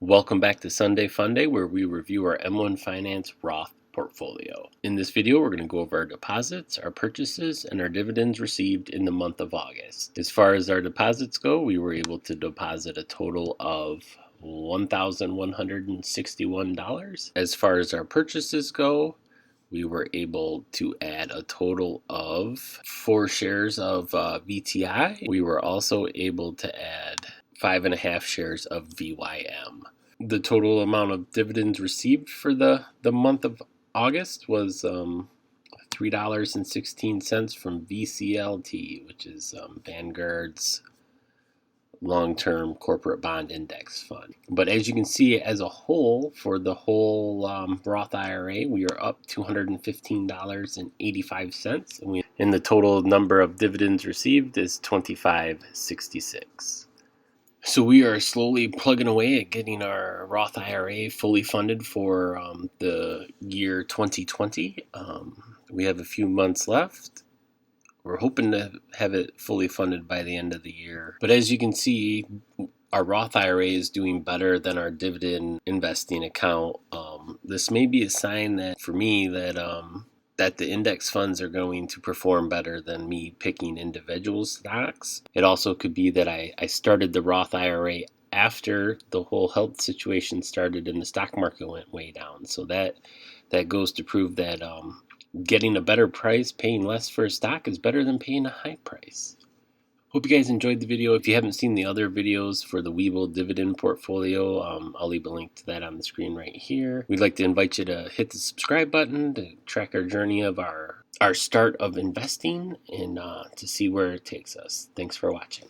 Welcome back to Sunday Fun Day, where we review our M1 Finance Roth portfolio. In this video, we're going to go over our deposits, our purchases, and our dividends received in the month of August. As far as our deposits go, we were able to deposit a total of $1,161. As far as our purchases go, we were able to add a total of 4 shares of VTI. We were also able to add 5.5 shares of VYM. The total amount of dividends received for the month of August was $3.16 from VCLT, which is Vanguard's long-term corporate bond index fund. But as you can see, as a whole, for the whole Roth IRA, we are up $215.85, and the total number of dividends received is 2566. So we are slowly plugging away at getting our Roth IRA fully funded for the year 2020. We have a few months left. We're hoping to have it fully funded by the end of the year. But as you can see, our Roth IRA is doing better than our dividend investing account. This may be a sign that, for me, that the index funds are going to perform better than me picking individual stocks. It also could be that I started the Roth IRA after the whole health situation started and the stock market went way down. So that goes to prove that getting a better price, paying less for a stock, is better than paying a high price. Hope you guys enjoyed the video. If you haven't seen the other videos for the Webull dividend portfolio, I'll leave a link to that on the screen right here. We'd like to invite you to hit the subscribe button to track our journey of our start of investing and to see where it takes us. Thanks for watching.